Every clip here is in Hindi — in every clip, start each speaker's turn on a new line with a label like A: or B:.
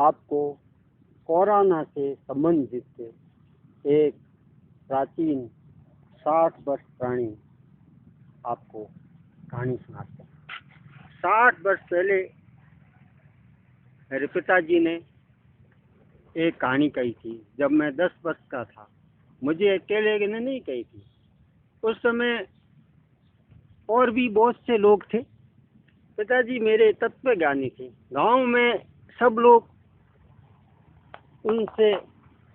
A: आपको कोरोना से संबंधित एक प्राचीन 60 वर्ष पुरानी आपको कहानी सुनाते हैं। 60 वर्ष पहले मेरे पिताजी ने एक कहानी कही थी जब मैं 10 वर्ष का था। मुझे अकेले ने नहीं कही थी, उस समय और भी बहुत से लोग थे। पिताजी मेरे तत्वज्ञानी थे। गांव में सब लोग उनसे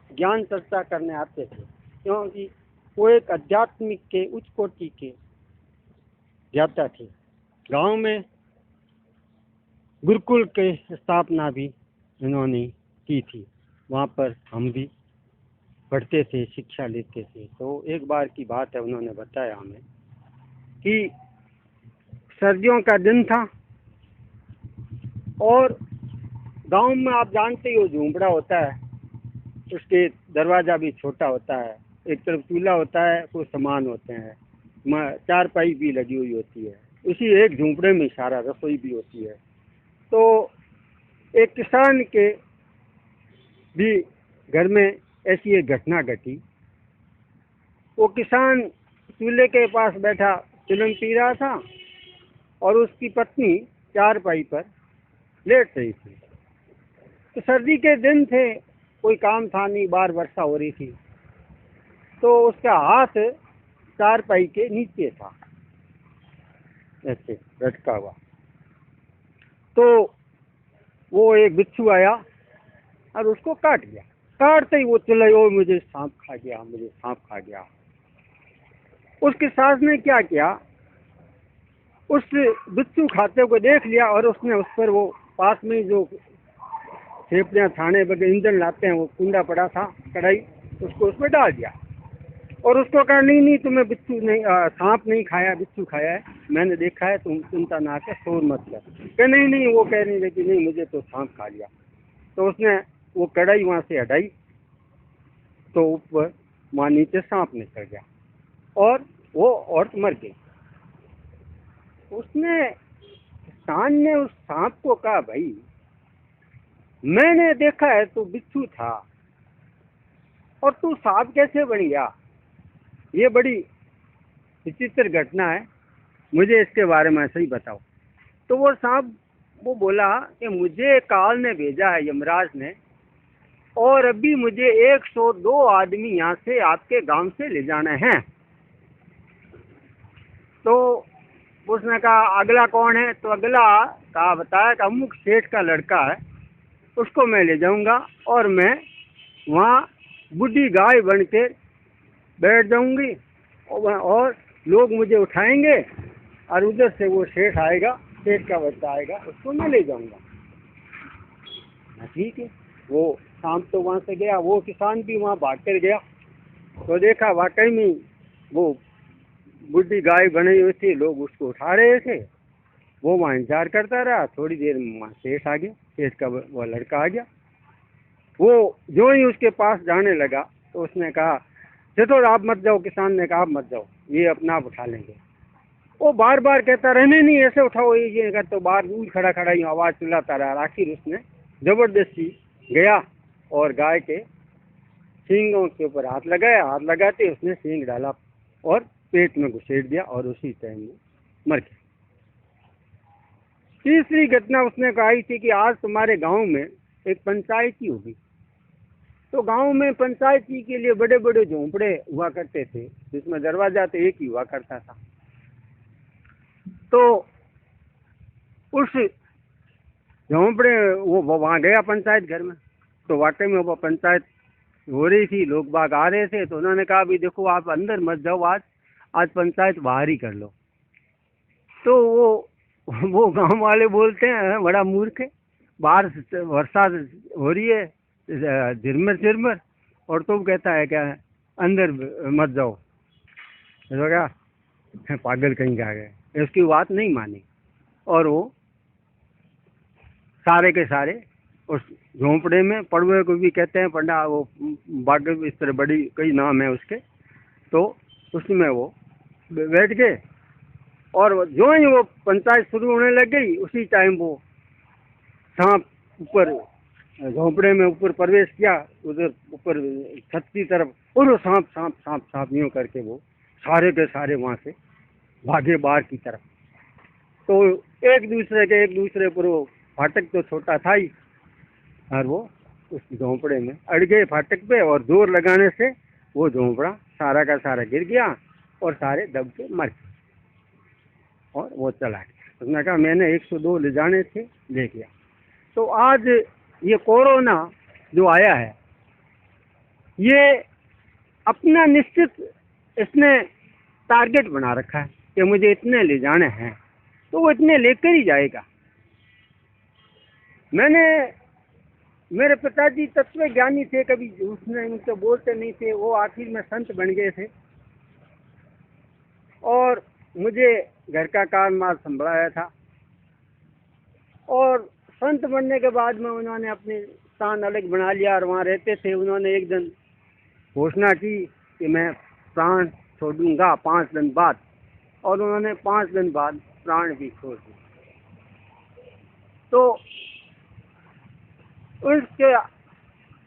A: ज्ञान चर्चा करने आते थे, क्योंकि वो एक आध्यात्मिक के उच्च कोटि के ज्ञाता थे। गांव में गुरुकुल के स्थापना भी इन्होंने की थी। वहाँ पर हम भी पढ़ते थे, शिक्षा लेते थे। तो एक बार की बात है, उन्होंने बताया हमें कि सर्दियों का दिन था और गांव में आप जानते हो झूंपड़ा होता है, उसके दरवाजा भी छोटा होता है, एक तरफ चूल्हा होता है, कुछ सामान होते हैं, चारपाई भी लगी हुई होती है। उसी एक झूंपड़े में सारा रसोई भी होती है। तो एक किसान के भी घर में ऐसी एक घटना घटी। वो किसान चूल्हे के पास बैठा चिलम पी रहा था और उसकी पत्नी चारपाई पर लेट रही थी। तो सर्दी के दिन थे, कोई काम था नहीं, बाहर वर्षा हो रही थी। तो उसका हाथ चारपाई के नीचे था, ऐसे लटका हुआ। तो वो एक बिच्छू आया और उसको काट गया। काटते ही वो चिल्लाई, ओ मुझे सांप खा गया, मुझे सांप खा गया। उसकी सास ने क्या किया, उस बिच्छू खाते को देख लिया और उसने उस पर वो पास में जो फेफड़ियाँ छाने बगैर ईंधन लाते हैं, वो कुंडा पड़ा था, कढ़ाई, उसको उसमें डाल दिया और उसको कहा नहीं नहीं, तुम्हें बिच्छू नहीं, सांप नहीं खाया, बिच्छू खाया है, मैंने देखा है, तुम चिंता ना कर, शोर मत कर। कह नहीं नहीं, वो कह नहीं रही कि नहीं, मुझे तो सांप खा लिया। तो उसने वो कढ़ाई वहाँ से हटाई तो ऊपर वहाँ नीचे सांप निकल गया और वो औरत मर गई। उसने, किसान ने उस सांप को कहा, भाई मैंने देखा है तू बिच्छू था और तू सांप कैसे बन गया? ये बड़ी विचित्र घटना है, मुझे इसके बारे में सही बताओ। तो वो सांप वो बोला कि मुझे काल ने भेजा है, यमराज ने, और अभी मुझे 102 आदमी यहाँ से आपके गांव से ले जाना है। तो उसने कहा अगला कौन है? तो अगला कहा, बताया कि अमुक सेठ का लड़का है, उसको मैं ले जाऊंगा और मैं वहाँ बूढ़ी गाय बन के बैठ जाऊंगी और लोग मुझे उठाएंगे और उधर से वो सेठ आएगा, सेठ का बच्चा आएगा, उसको मैं ले जाऊंगा। ठीक है। वो शाम तो वहाँ से गया, वो किसान भी वहाँ भाग कर गया तो देखा वाकई में वो बूढ़ी गाय बनी हुई थी, लोग उसको उठा रहे थे। वो वहाँ इंतजार करता रहा, थोड़ी देर में वहाँ सेठ आ गया, सेठ का वो लड़का आ गया। वो जो ही उसके पास जाने लगा तो उसने कहा, सेठो आप मत जाओ। किसान ने कहा आप मत जाओ, ये अपना आप उठा लेंगे। वो बार बार कहता रहने नहीं, ऐसे उठाओ, ये कर। तो बाहर दूर खड़ा खड़ा ही आवाज़ चिल्लाता रहा। आखिर उसने जबरदस्ती गया और गाय के सींगों के ऊपर हाथ लगाया। हाथ लगाते उसने सींग डाला और पेट में घुसेड़ दिया और उसी टाइम में मर गया। तीसरी घटना उसने कही थी कि आज तुम्हारे गांव में एक पंचायती होगी। तो गांव में पंचायती के लिए बड़े बड़े झोंपड़े हुआ करते थे, जिसमें दरवाजा तो एक ही हुआ करता था। तो उस झोंपड़े वो वहाँ गया पंचायत घर में। तो वाकई में वो पंचायत हो रही थी, लोग बाग आ रहे थे। तो उन्होंने कहा भी देखो आप अंदर मत जाओ, आज पंचायत बाहर ही कर लो। तो वो गांव वाले बोलते हैं बड़ा मूर्ख है, बाहर वर्षा हो रही है झिरमर झिरमर, और तुम कहता है क्या अंदर मत जाओ। तो क्या पागल कहीं का गए, उसकी बात नहीं मानी और वो सारे के सारे उस झोंपड़े में, पड़वे को भी कहते हैं पंडा, वो बाग इस तरह बड़ी कई नाम है उसके, तो उसमें वो बैठ गए। और जो ही वो पंचायत शुरू होने लग गई, उसी टाइम वो सांप ऊपर झोंपड़े में ऊपर प्रवेश किया, उधर ऊपर छत की तरफ, और वो सांप सांप सांप सांप यूं करके वो सारे के सारे वहां से भागे बाहर की तरफ। तो एक दूसरे पर वो फाटक तो छोटा था ही, और वो उस झोंपड़े में अड़ गए फाटक पे, और जोर लगाने से वो झोंपड़ा सारा का सारा गिर गया और सारे दब के मर गए, और वो चला गया। उसने कहा मैंने 102 ले जाने थे, ले गया। तो आज ये कोरोना जो आया है, ये अपना निश्चित इसने टारगेट बना रखा है कि मुझे इतने ले जाने हैं, तो वो इतने लेकर ही जाएगा। मेरे पिताजी तत्व ज्ञानी थे, कभी उसने उनसे बोलते नहीं थे, वो आखिर में संत बन गए थे, और मुझे घर का कारोबार संभाला था। और संत बनने के बाद में उन्होंने अपने स्थान अलग बना लिया और वहाँ रहते थे। उन्होंने एक दिन घोषणा की कि मैं प्राण छोड़ूंगा 5 दिन बाद, और उन्होंने 5 दिन बाद प्राण भी छोड़ दिए। तो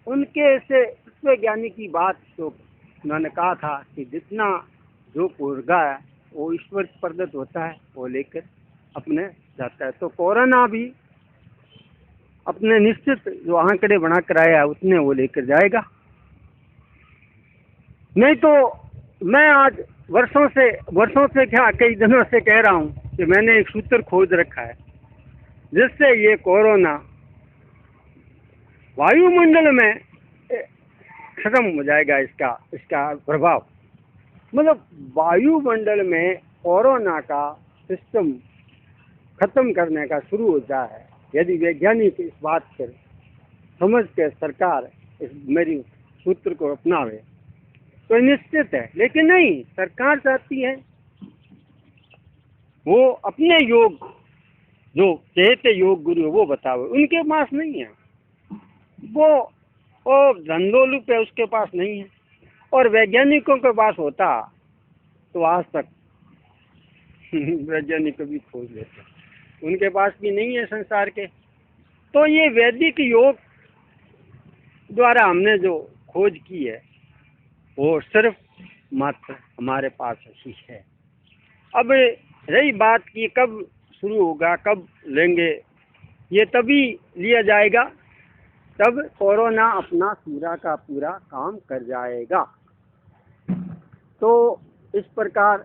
A: उनके से तत्व ज्ञानी की बात, तो उन्होंने कहा था कि जितना जो पूर्गा है वो ईश्वर प्रदत्त होता है, वो लेकर अपने जाता है। तो कोरोना भी अपने निश्चित जो आंकड़े बनाकर आया है उतने वो लेकर जाएगा। नहीं तो मैं आज वर्षों से क्या कई दिनों से कह रहा हूँ कि मैंने एक सूत्र खोज रखा है जिससे ये कोरोना वायुमंडल में खत्म हो जाएगा, इसका प्रभाव। मतलब वायुमंडल में कोरोना का सिस्टम खत्म करने का शुरू होता है यदि वैज्ञानिक इस बात पर समझ के सरकार इस मेरी सूत्र को अपनावे तो निश्चित है। लेकिन नहीं, सरकार चाहती है वो अपने योग, जो कहते योग गुरु वो बतावे, उनके पास नहीं है। वो धंधोलुप है, उसके पास नहीं है। और वैज्ञानिकों के पास होता तो आज तक वैज्ञानिक भी खोज लेते, उनके पास भी नहीं है संसार के। तो ये वैदिक योग द्वारा हमने जो खोज की है वो सिर्फ मात्र हमारे पास ही है। अब रही बात कि कब शुरू होगा, कब लेंगे, ये तभी लिया जाएगा तब कोरोना अपना पूरा का पूरा काम कर जाएगा। तो इस प्रकार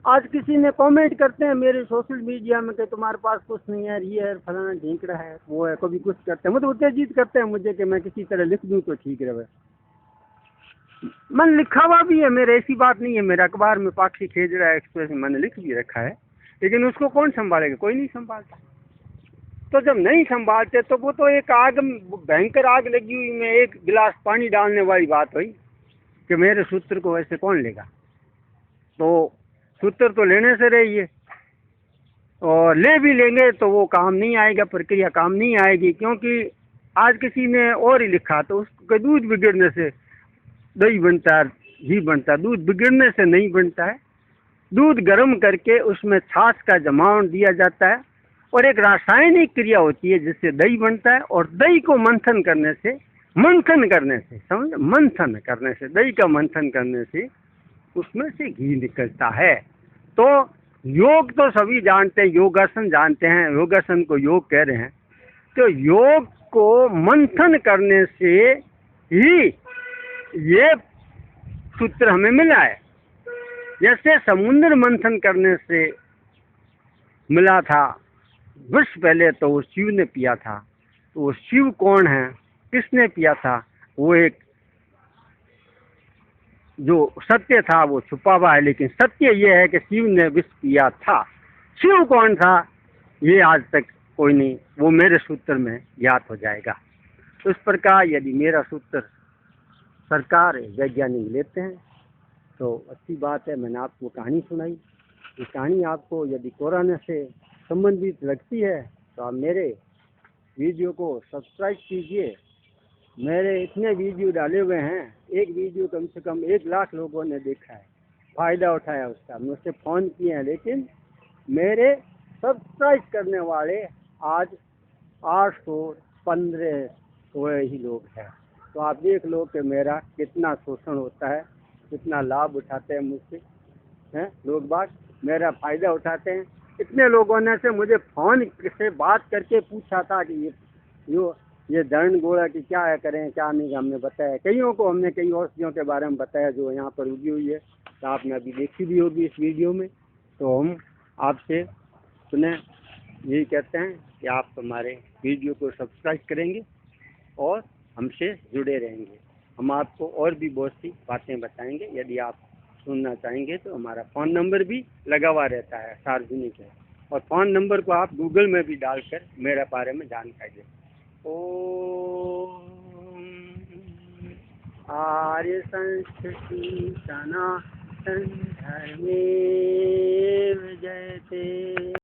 A: आज किसी ने कमेंट करते हैं मेरे सोशल मीडिया में कि तुम्हारे पास कुछ नहीं है, ये है, फलाना ढींकड़ा है, वो है, कभी कुछ करते हैं, मतलब उत्तेजित करते हैं मुझे कि मैं किसी तरह लिख दूं तो ठीक रहे। मन लिखा हुआ भी है मेरे, ऐसी बात नहीं है। मेरे अखबार में पाक्षी खेजड़ा एक्सप्रेस में मैंने लिख भी रखा है, लेकिन उसको कौन संभालेगा? कोई नहीं संभालता। तो जब नहीं संभालते तो वो तो एक आग, भयंकर आग लगी हुई में एक गिलास पानी डालने वाली बात हुई कि मेरे सूत्र को वैसे कौन लेगा। तो सूत्र तो लेने से रहिए, और ले भी लेंगे तो वो काम नहीं आएगा, प्रक्रिया काम नहीं आएगी। क्योंकि आज किसी ने और ही लिखा, तो उसके दूध बिगड़ने से दही बनता है, घी बनता है। दूध बिगड़ने से नहीं बनता है, दूध गर्म करके उसमें छाछ का जमाव दिया जाता है और एक रासायनिक क्रिया होती है जिससे दही बनता है। और दही को मंथन करने से समझ, मंथन करने से, दही का मंथन करने से उसमें से घी निकलता है। तो योग तो सभी जानते हैं, योगासन जानते हैं, योगासन को योग कह रहे हैं। तो योग को मंथन करने से ही ये सूत्र हमें मिला है। जैसे समुद्र मंथन करने से मिला था विष, पहले तो वो शिव ने पिया था। तो वो शिव कौन है, किसने पिया था? वो एक जो सत्य था वो छुपा हुआ है, लेकिन सत्य ये है कि शिव ने विष पिया था। शिव कौन था ये आज तक कोई नहीं, वो मेरे सूत्र में ज्ञात हो जाएगा। तो इस प्रकार यदि मेरा सूत्र सरकार वैज्ञानिक लेते हैं तो अच्छी बात है। मैंने आपको कहानी सुनाई, ये कहानी आपको यदि कोरोना से संबंधित लगती है तो आप मेरे वीडियो को सब्सक्राइब कीजिए। मेरे इतने वीडियो डाले हुए हैं, एक वीडियो कम से कम 1 लाख लोगों ने देखा है, फ़ायदा उठाया उसका, मुझसे फ़ोन किए हैं। लेकिन मेरे सब्सक्राइब करने वाले आज 15-16 ही लोग हैं। तो आप देख लो कि मेरा कितना शोषण होता है, कितना लाभ उठाते हैं मुझसे, हैं लोग बाग, मेरा फ़ायदा उठाते हैं। इतने लोगों ने से मुझे फ़ोन से बात करके पूछा था कि ये दर्द घोड़ा की क्या है, करें क्या नहीं, हमने बताया। कईयों को हमने कई औषधियों के बारे में बताया जो यहाँ पर उगी हुई है, तो आपने अभी देखी भी होगी इस वीडियो में। तो हम आपसे सुने यही कहते हैं कि आप हमारे वीडियो को सब्सक्राइब करेंगे और हमसे जुड़े रहेंगे। हम आपको और भी बहुत सी बातें बताएंगे। यदि आप सुनना चाहेंगे तो हमारा फ़ोन नंबर भी लगा हुआ रहता है, सार्वजनिक है, और फ़ोन नंबर को आप गूगल में भी डालकर मेरे बारे में जानकारी दें। ओम आर्य संस्कृति सनातन धर्मे जयते।